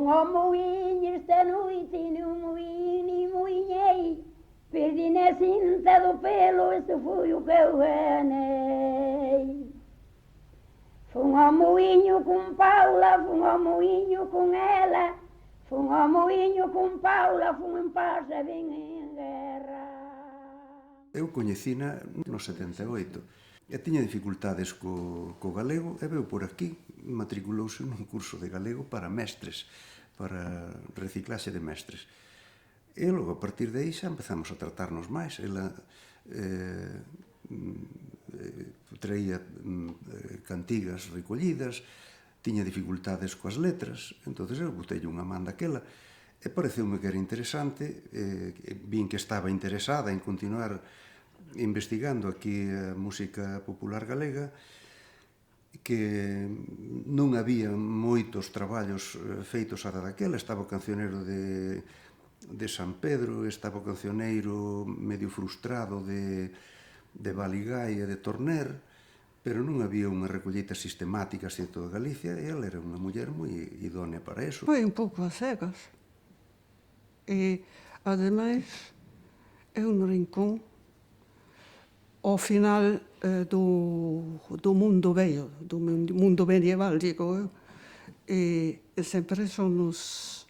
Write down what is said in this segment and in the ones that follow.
ao moinho esta noite no moinho e moinhei, perdi na cinta do pelo, este foi o que eu ganhei. Fui ao moinho com Paula, fui ao moinho com ela, fui ao moinho com Paula, fui em paz e vim em guerra. Eu coñecina no 78 e tiña dificultades co galego e veu por aquí, matriculouse nun curso de galego para mestres, para reciclaxe de mestres. E logo, a partir de aí, xa empezamos a tratarnos máis. Ela traía cantigas recollidas, tiña dificultades coas letras, entonces eu botei unha man daquela, e pareceume que era interesante, vin que estaba interesada en continuar investigando aquí a música popular galega, que non había moitos traballos feitos ata daquela. Estaba o cancioneiro de San Pedro, estaba o cancioneiro medio frustrado de Baligai e de Torner, pero non había unha recolleita sistemática así de toda Galicia, e ela era unha muller moi idónea para eso. Foi un pouco a cegas. E, ademais, é un rincón ao final do mundo vello, do mundo medieval, digo eu. E sempre son os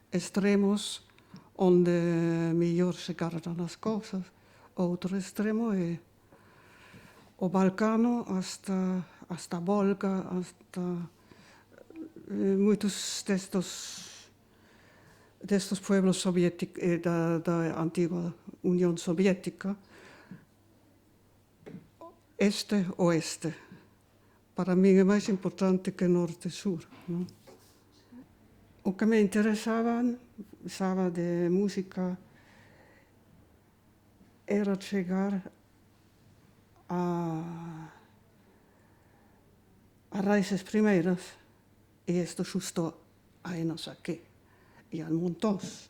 extremos onde mellor se cargan as cousas. O outro extremo é o Balcano hasta a Volga, hasta moitos destes pueblos soviéticos da antiga Unión Soviética, este-oeste. Para min é máis importante que norte-sur. O que me interesaba de música era chegar a raíces primeiras, e isto xusto hai nos aquí, e hai montóns.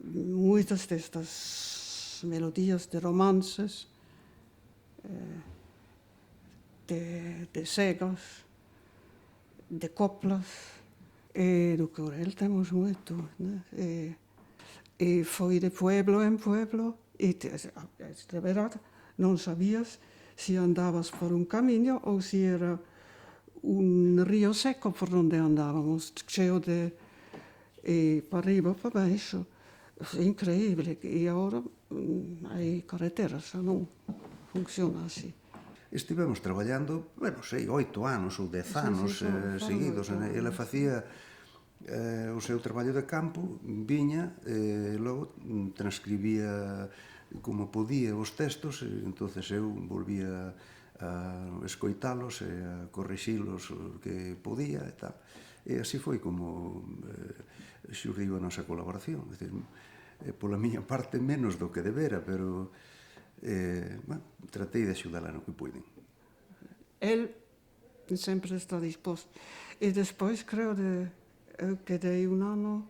Moitas destas melodías de romances, de segas, de coplas, e do Courel temos moito, né? E foi de pueblo en pueblo, e de verdade non sabías se andabas por un camiño ou se era un río seco por onde andábamos, cheo de para arriba, para baixo. É increíble. E agora hai carreteras, non funciona así. Estivemos traballando, non sei, 8 anos ou 10 anos seguidos. Ela facía o seu traballo de campo, viña, e logo transcribía como podía os textos, e entonces eu volvía a escoitalos e a corrixilos o que podía e tal. E así foi como xurdiu a nosa colaboración. É dicir, pola miña parte menos do que debera, pero tratei de axudala no que puiden. El sempre está disposto. E despois, creo, eu quedei un ano,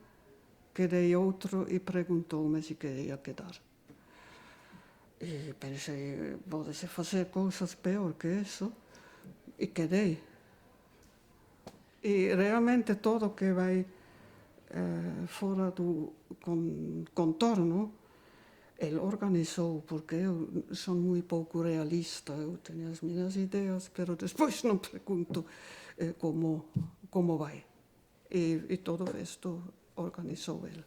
quedei outro, e preguntoume se quería quedar. E pensei, podese facer cousas peor que eso, e quedei. E realmente todo o que vai fora do contorno, el organizou, porque eu son moi pouco realista, eu teño as miñas ideas, pero despois non pregunto como vai. E todo isto organizou el.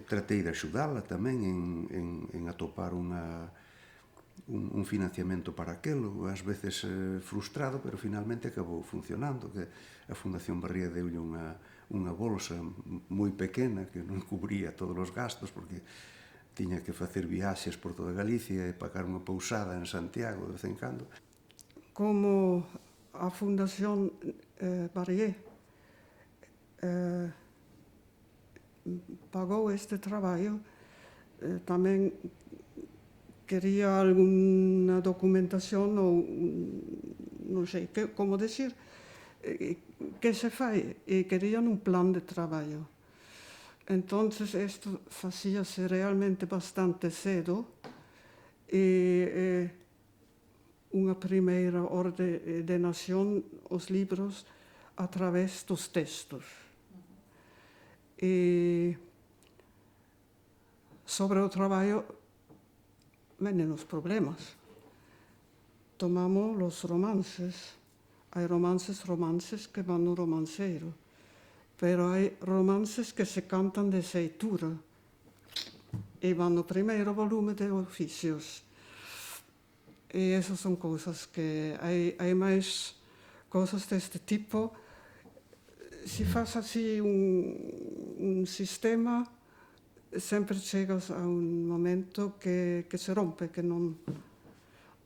Tratei de axudala tamén en atopar un financiamento para aquelo, ás veces frustrado, pero finalmente acabou funcionando, que a Fundación Barría deulle unha bolsa moi pequena que non cubría todos os gastos, porque tiña que facer viaxes por toda Galicia e pagar unha pousada en Santiago de vez en cando. Como a Fundación Barrié pagou este traballo, tamén quería alguna documentación ou non sei como decir que se fai, e querían un plan de traballo. Entonces isto facíase realmente bastante cedo, e unha primeira ordenación os libros a través dos textos. E sobre o traballo venen os problemas. Tomamos los romances. Hai romances que van no romanceiro, pero hai romances que se cantan de seitura e van no primeiro volume de oficios. E esas son cousas que hai máis cousas deste tipo. Se faz así un sistema, sempre chegas a un momento que se rompe, que non...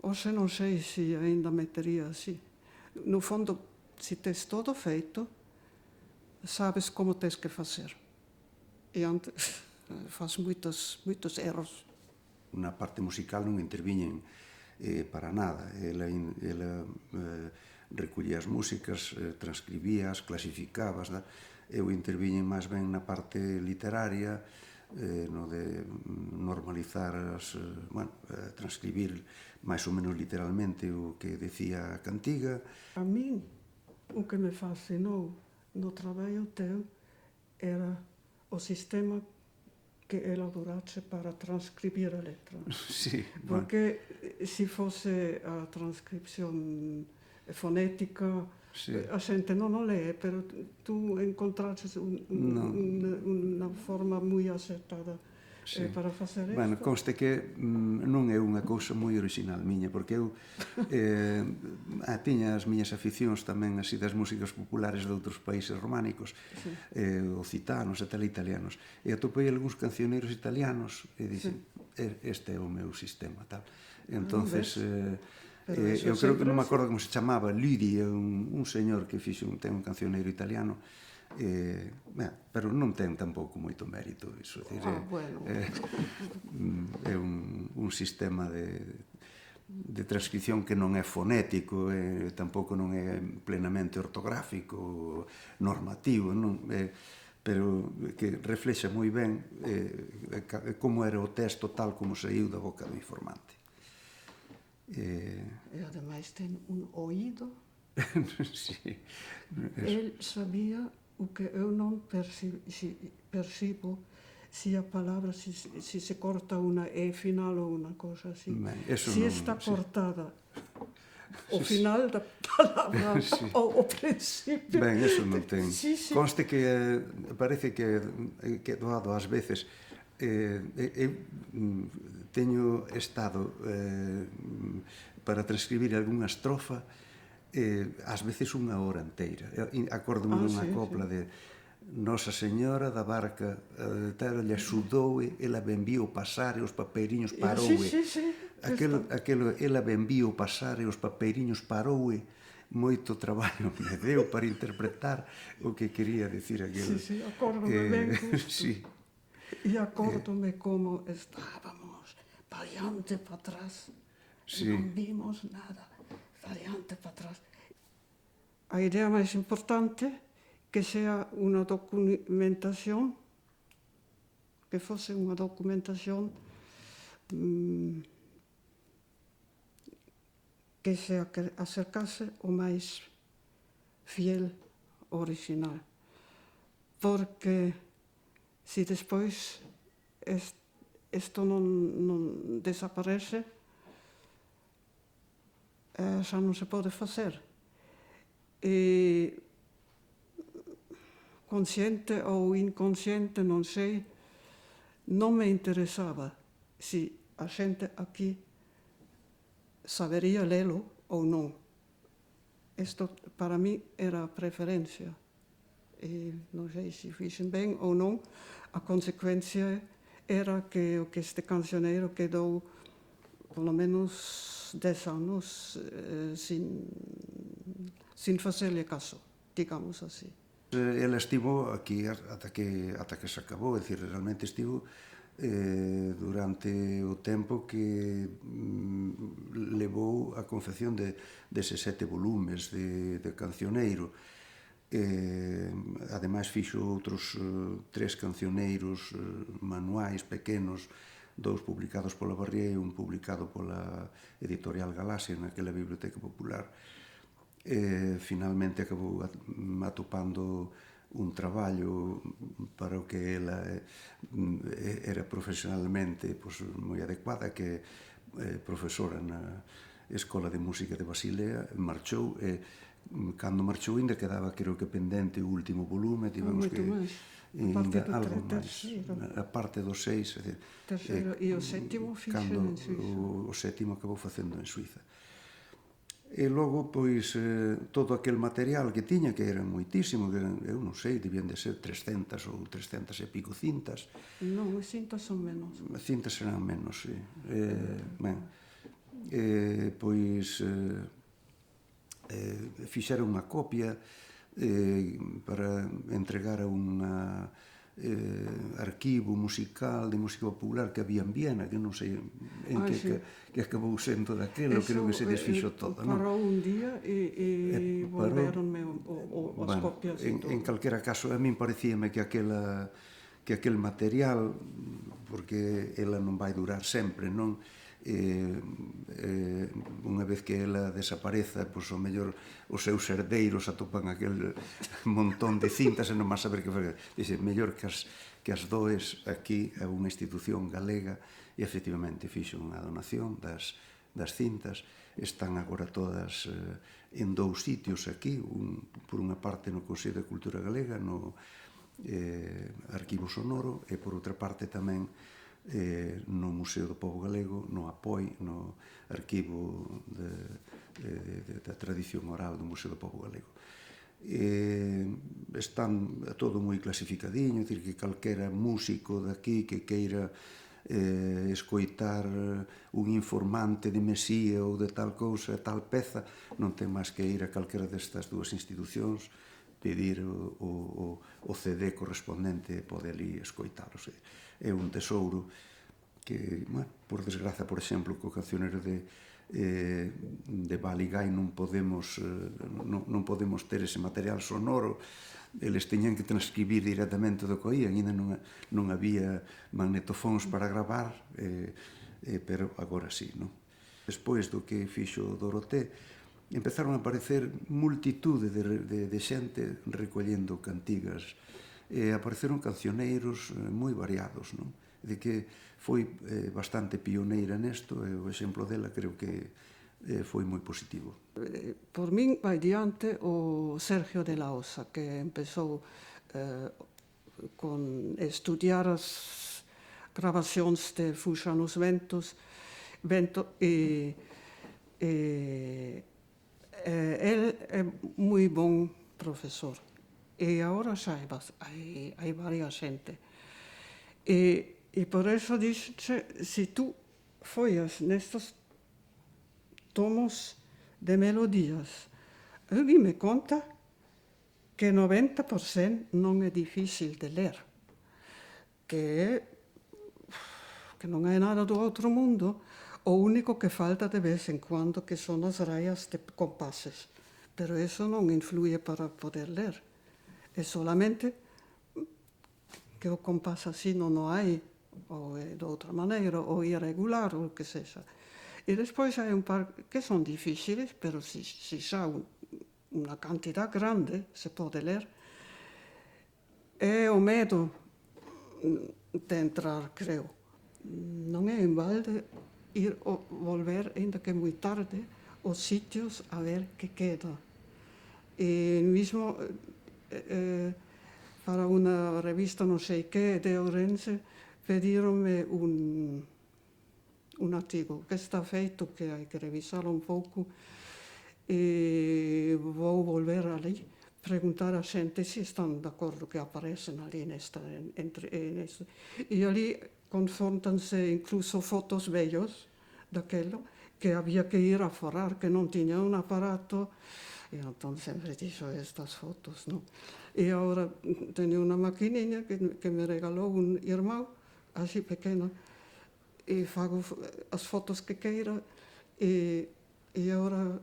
Oxe non sei se ainda metería así. No fondo, se tes todo feito, sabes como tes que facer. E antes faz moitos erros. Na parte musical non interviñen para nada. Ela recollía as músicas, transcribías, clasificabas. Eu interviñen máis ben na parte literaria, no de normalizar, transcribir máis ou menos literalmente o que decía a cantiga. A min, o que me fascinou no traballo teu era o sistema que elaboraste para transcribir a letra. Sí, porque se fose a transcripción fonética, sí. A xente non o lee, pero tú encontraste unha forma moi acertada para facer isto. Bueno, conste que non é unha cousa moi original miña, porque eu tiña as miñas aficións tamén así das músicas populares de outros países románicos, occitanos e tal, italianos, e atopei algúns cancioneiros italianos e dixen, este é o meu sistema, tal. Entonces, eu creo que non me acordo como se chamaba, Ludi, un señor que ten un cancioneiro italiano, pero non ten tampouco moito mérito iso. É un sistema de transcripción que non é fonético, tampouco non é plenamente ortográfico, normativo, pero que reflexa moi ben como era o texto tal como saiu da boca do informante. E ademais ten un oído. Sí. El sabía o que eu non percibo se a palabra, se se corta unha E final ou unha cosa así. Se está cortada o final da palabra ou o principio. Ben, eso non ten. Conste que parece que doado ás veces eu teño estado para transcribir algunha estrofa ás veces unha hora inteira. Acórdome dunha copla de Nosa Señora da barca lle axudou, ela benviu pasar e os papeiriños parouе. Aquelo, ela benviu pasar e os papeiriños paroue. Moito traballo me deu para interpretar o que quería decir aquilo. Sí, acórdome ben justo. Sí. E acórdome como estábamos para diante, para atrás, non vimos nada, para diante, para atrás. A idea máis importante que sea unha documentación, que fose unha documentación que se acercase o máis fiel ao original. Porque se despois isto non desaparece, xa non se pode facer. E consciente ou inconsciente, non sei, non me interesaba se a xente aquí sabería lelo ou non. Isto para mí era a preferencia. E non sei se fixen ben ou non, a consecuencia era que o que este cancioneiro quedou polo menos 10 anos sin facerle caso, digamos así. Ela estivo aquí ata que se acabou, é dicir, realmente estivo durante o tempo que levou a confección deses 7 volumes de cancioneiro. Ademais fixo outros 3 cancioneiros manuais pequenos, 2 publicados pola Barrié e un publicado pola editorial Galaxia naquela biblioteca popular. Finalmente acabou atopando un traballo para o que ela era profesionalmente moi adecuada, que é profesora na Escola de Música de Basilea, marchou e cando marchou ainda quedaba, creo que pendente o último volume, tivemos que ainda algo máis, a parte do 6, terceiro, e o sétimo fixen en Suiza. O sétimo acabou facendo en Suiza. E logo, pois, todo aquel material que tiña, que era moitísimo, que eran, eu non sei, debían de ser 300 ou 300 e pico cintas. Non, as cintas son menos. Cintas eran menos, sí. Pois, fixeron unha copia para entregar a un arquivo musical de música popular que había en Viena, que non sei en que acabou sendo daquelo, creo que se desfixo todo, non? Parou un día e volveronme as copias e todo. En calquera caso, a min parecíame que aquel material, porque ela non vai durar sempre, non? Unha vez que ela desapareza, pois o mellor os seus herdeiros atopan aquel montón de cintas e non máis saber que fazer. Dice, mellor que as does aquí a unha institución galega, e efectivamente fixo unha donación das cintas. Están agora todas en 2 sitios aquí, por unha parte no Consello de Cultura Galega, no Arquivo Sonoro, e por outra parte tamén no Museo do Pobo Galego, no APOI, no Arquivo da Tradición Oral do Museo do Pobo Galego. Están todo moi clasificadiño, é dicir, que calquera músico daqui que queira escoitar un informante de Mesía ou de tal cousa, tal peza, non ten máis que ir a calquera destas 2 institucións, pedir o CD correspondente e poder ali escoitalos. É un tesouro que, por desgraza, por exemplo, co cancionero de Baligái non podemos ter ese material sonoro. Eles teñan que transcribir directamente do que oían, ainda non había magnetofóns para gravar, pero agora sí, non? Despois do que fixo Doroté, empezaron a aparecer multitude de xente recollendo cantigas, e apareceron cancioneiros moi variados, non? De que foi bastante pioneira nesto, e o exemplo dela creo que foi moi positivo. Por min vai diante o Sergio de la Osa, que empezou con estudiar as gravacións de Fuxan os Ventos, e el é moi bon profesor. E agora xa hai varias xente. E por eso dixe, se tú follas nestos tomos de melodías, eu dime conta que 90% non é difícil de ler, que non é nada do outro mundo. O único que falta de vez en cuando que son as rayas de compases, pero eso non influye para poder ler. É solamente que o compás así non o hai, ou é de outra maneira, ou irregular, ou o que sexa. E despois hai un par que son difíciles, pero se xa unha cantidad grande se pode ler. É o medo de entrar, creo. Non é en balde ir ou volver, ainda que moi tarde, aos sitios a ver que queda. E mismo para unha revista non sei que de Ourense pedíronme un artigo que está feito, que hai que revisarlo un pouco, e vou volver ali preguntar a xente se están de acordo que aparecen ali nesta. E ali confrontanse incluso fotos bellos daquelo que había que ir a forrar, que non tiña un aparato. E entón sempre dixo estas fotos, non? E agora teño unha maquiniña que me regalou un irmão, así pequena, e fago as fotos que queira, e agora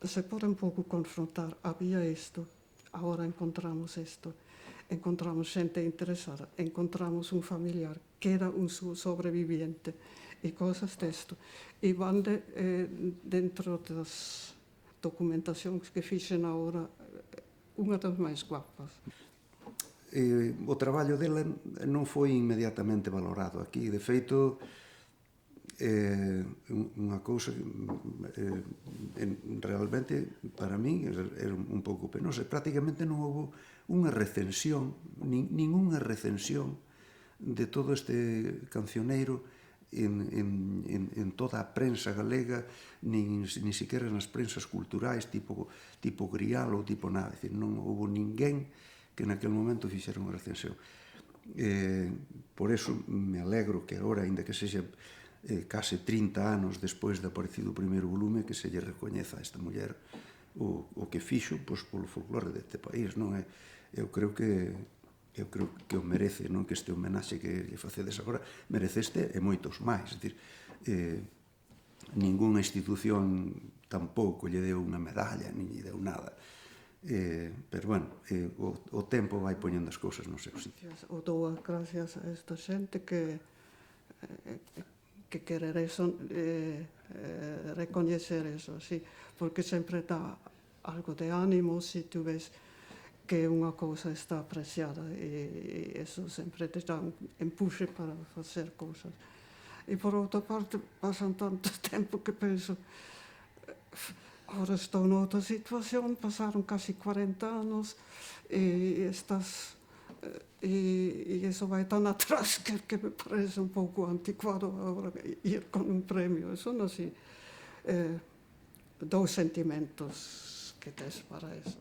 se pode un pouco confrontar. Había isto, agora encontramos isto. Encontramos xente interesada, encontramos un familiar que era un sobreviviente, e cosas desto. E van dentro das documentacións que fixen agora, unha das máis guapas. O traballo dela non foi inmediatamente valorado aquí. De feito, unha cousa realmente para min era un pouco penosa. Prácticamente non houve unha recensión, ninguna recensión de todo este cancioneiro en toda a prensa galega, nin siquiera nas prensas culturais tipo Grial ou tipo nada. Decir, non houve ninguén que naquele momento fixera unha recensión. Por eso me alegro que agora, ainda que sexa case 30 anos despois de aparecido o primeiro volume, que se lle recoñeza a esta muller o que fixo polo folclore deste país, non é? Eu creo que o merece, non? Que este homenaxe que lle facedes agora merece este e moitos máis. É dicir, ningunha institución tampouco lle deu unha medalla, nin lle deu nada. Pero, bueno, o tempo vai poñendo as cousas no seu sitio. O dou as gracias a esta xente que querer eso, recoñecer eso, sí, porque sempre dá algo de ánimo se tú ves que unha cousa está apreciada e eso sempre te dá un empuxe para facer cousas. E por outra parte, pasan tanto tempo que penso, agora estou noutra situación, pasaron casi 40 anos e eso vai tan atrás que me parece un pouco anticuado agora ir con un premio. Son así, dous sentimentos que tes para eso.